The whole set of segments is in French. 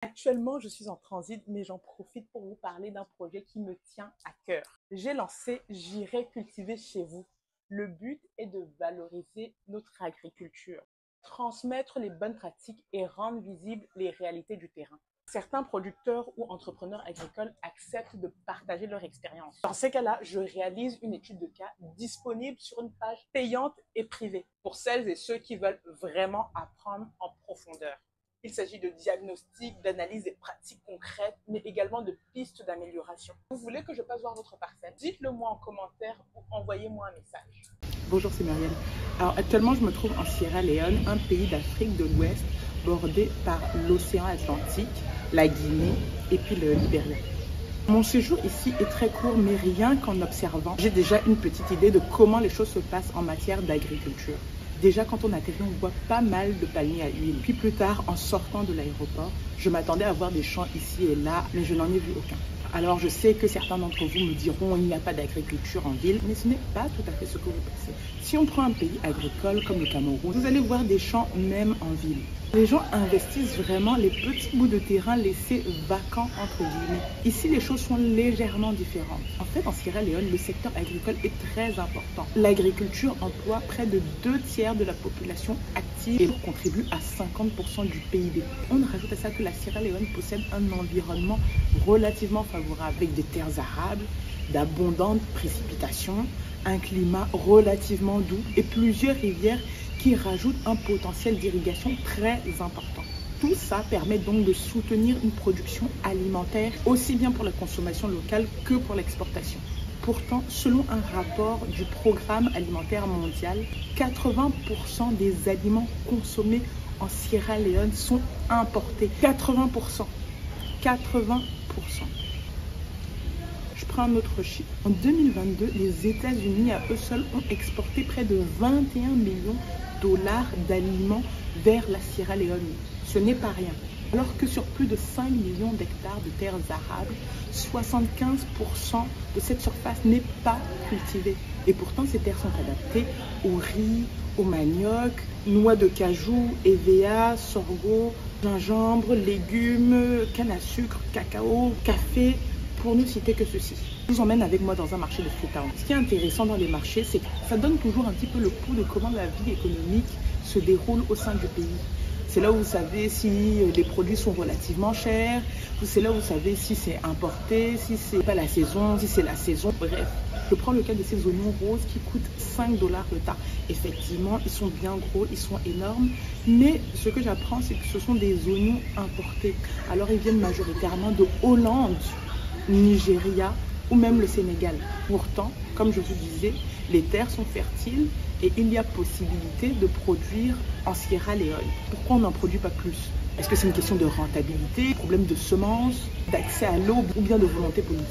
Actuellement, je suis en transit, mais j'en profite pour vous parler d'un projet qui me tient à cœur. J'ai lancé J'irai cultiver chez vous. Le but est de valoriser notre agriculture, transmettre les bonnes pratiques et rendre visibles les réalités du terrain. Certains producteurs ou entrepreneurs agricoles acceptent de partager leur expérience. Dans ces cas-là, je réalise une étude de cas disponible sur une page payante et privée pour celles et ceux qui veulent vraiment apprendre en profondeur. Il s'agit de diagnostics, d'analyses et pratiques concrètes, mais également de pistes d'amélioration. Vous voulez que je passe voir votre parcelle? Dites-le moi en commentaire ou envoyez-moi un message. Bonjour, c'est Marielle. Alors actuellement, je me trouve en Sierra Leone, un pays d'Afrique de l'Ouest bordé par l'océan Atlantique, la Guinée et puis le Libéria. Mon séjour ici est très court, mais rien qu'en observant, j'ai déjà une petite idée de comment les choses se passent en matière d'agriculture. Déjà, quand on atterrit, on voit pas mal de palmiers à huile. Puis plus tard, en sortant de l'aéroport, je m'attendais à voir des champs ici et là, mais je n'en ai vu aucun. Alors, je sais que certains d'entre vous me diront qu'il n'y a pas d'agriculture en ville, mais ce n'est pas tout à fait ce que vous pensez. Si on prend un pays agricole comme le Cameroun, vous allez voir des champs même en ville. Les gens investissent vraiment les petits bouts de terrain laissés vacants entre guillemets. Ici, les choses sont légèrement différentes. En fait, en Sierra Leone, le secteur agricole est très important. L'agriculture emploie près de 2/3 de la population active et contribue à 50% du PIB. On rajoute à ça que la Sierra Leone possède un environnement relativement favorable avec des terres arables, d'abondantes précipitations, un climat relativement doux et plusieurs rivières qui rajoutent un potentiel d'irrigation très important. Tout ça permet donc de soutenir une production alimentaire aussi bien pour la consommation locale que pour l'exportation. Pourtant, selon un rapport du Programme alimentaire mondial, 80% des aliments consommés en Sierra Leone sont importés. 80%. 80%. Je prends un autre chiffre. En 2022, les États-Unis à eux seuls ont exporté près de 21 millions de dollars d'aliments vers la Sierra Leone. Ce n'est pas rien. Alors que sur plus de 5 millions d'hectares de terres arables, 75% de cette surface n'est pas cultivée. Et pourtant, ces terres sont adaptées au riz, au manioc, noix de cajou, EVA, sorgho, gingembre, légumes, canne à sucre, cacao, café, pour ne citer que ceci. Je vous emmène avec moi dans un marché de Freetown. Ce qui est intéressant dans les marchés, c'est que ça donne toujours un petit peu le pouls de comment la vie économique se déroule au sein du pays. C'est là où vous savez si les produits sont relativement chers, c'est là où vous savez si c'est importé, si c'est pas la saison, si c'est la saison, bref. Je prends le cas de ces oignons roses qui coûtent 5 $ le tas. Effectivement, ils sont bien gros, ils sont énormes, mais ce que j'apprends, c'est que ce sont des oignons importés. Alors ils viennent majoritairement de Hollande, Nigeria ou même le Sénégal. Pourtant, comme je vous disais, les terres sont fertiles et il y a possibilité de produire en Sierra Leone. Pourquoi on n'en produit pas plus? Est-ce que c'est une question de rentabilité, problème de semences, d'accès à l'eau ou bien de volonté politique?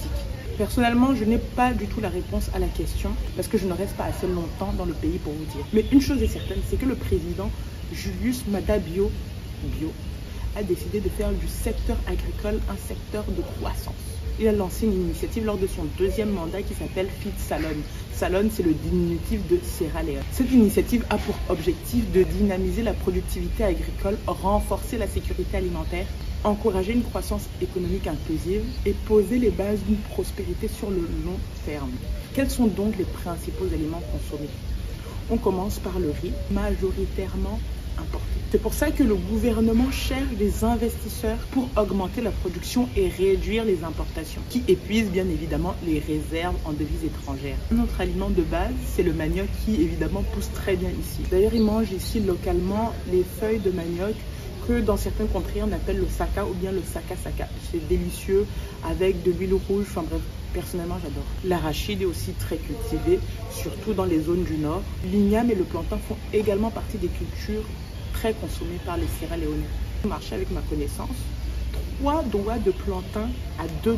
Personnellement, je n'ai pas du tout la réponse à la question parce que je ne reste pas assez longtemps dans le pays pour vous dire. Mais une chose est certaine, c'est que le président Julius Maada Bio a décidé de faire du secteur agricole un secteur de croissance. Il a lancé une initiative lors de son deuxième mandat qui s'appelle Feed Salon. Salon, c'est le diminutif de Sierra Leone. Cette initiative a pour objectif de dynamiser la productivité agricole, renforcer la sécurité alimentaire, encourager une croissance économique inclusive et poser les bases d'une prospérité sur le long terme. Quels sont donc les principaux aliments consommés? On commence par le riz, majoritairement importé. C'est pour ça que le gouvernement cherche des investisseurs pour augmenter la production et réduire les importations, qui épuisent bien évidemment les réserves en devises étrangères. Notre aliment de base, c'est le manioc qui évidemment pousse très bien ici. D'ailleurs, ils mangent ici localement les feuilles de manioc que dans certaines contrées on appelle le saka ou bien le saka. C'est délicieux avec de l'huile rouge, enfin bref, personnellement j'adore. L'arachide est aussi très cultivé, surtout dans les zones du nord. L'igname et le plantain font également partie des cultures très consommées par les Sierra Leone. J'ai marché avec ma connaissance, 3 doigts de plantain à 2 $.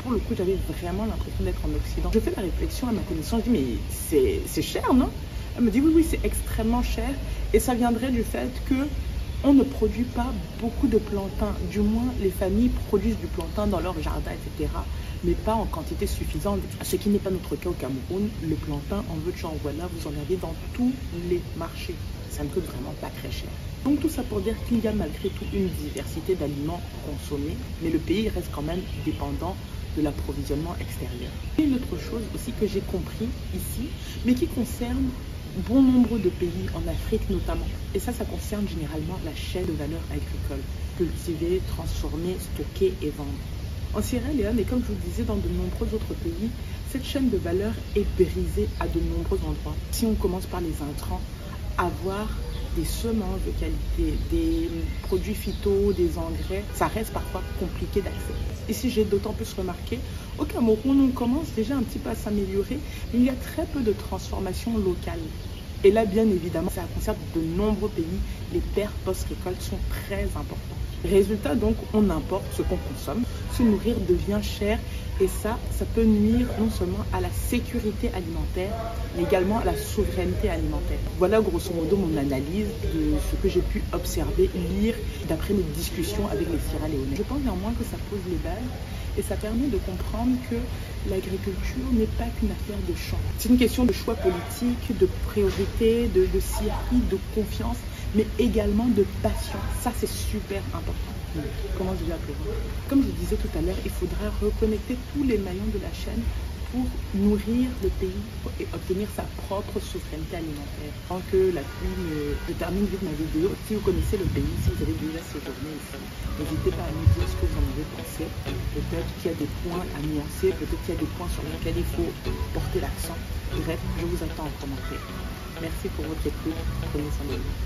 Pour le coup, j'avais vraiment l'impression d'être en Occident. Je fais la réflexion à ma connaissance, je dis mais c'est cher, non? Elle me dit oui, c'est extrêmement cher et ça viendrait du fait que on ne produit pas beaucoup de plantain. Du moins, les familles produisent du plantain dans leur jardin, etc. Mais pas en quantité suffisante. Ce qui n'est pas notre cas au Cameroun. Le plantain, en veux-tu en voilà, vous en avez dans tous les marchés. ça ne coûte vraiment pas très cher. Donc tout ça pour dire qu'il y a malgré tout une diversité d'aliments consommés, mais le pays reste quand même dépendant de l'approvisionnement extérieur. Et une autre chose aussi que j'ai compris ici, mais qui concerne bon nombre de pays en Afrique notamment, et ça concerne généralement la chaîne de valeur agricole, cultiver, transformer, stocker et vendre. En Sierra Leone, et comme je vous le disais dans de nombreux autres pays, cette chaîne de valeur est brisée à de nombreux endroits. Si on commence par les intrants, avoir des semences de qualité, des produits phyto, des engrais, ça reste parfois compliqué d'accès. Ici, j'ai d'autant plus remarqué, au Cameroun, on commence déjà un petit peu à s'améliorer, mais il y a très peu de transformation locale. Et là, bien évidemment, ça concerne de nombreux pays, les pertes post-récolte sont très importantes. Résultat, donc, on importe ce qu'on consomme, se nourrir devient cher et ça peut nuire non seulement à la sécurité alimentaire, mais également à la souveraineté alimentaire. Voilà grosso modo mon analyse de ce que j'ai pu observer, lire d'après mes discussions avec les Sierra Leonais. Je pense néanmoins que ça pose les bases et ça permet de comprendre que l'agriculture n'est pas qu'une affaire de champ. C'est une question de choix politique, de priorité, de circuit, de confiance, mais également de passion. Ça, c'est super important. Comment je vais appeler? Comme je disais tout à l'heure, il faudra reconnecter tous les maillons de la chaîne pour nourrir le pays et obtenir sa propre souveraineté alimentaire. Tant que la pluie je termine vite ma vidéo. Si vous connaissez le pays, si vous avez déjà séjourné ici, n'hésitez pas à me dire ce que vous en avez pensé. Peut-être qu'il y a des points à nuancer, peut-être qu'il y a des points sur lesquels il faut porter l'accent. Bref, je vous attends en commentaire. Merci pour votre écoute. Prenez soin de vous.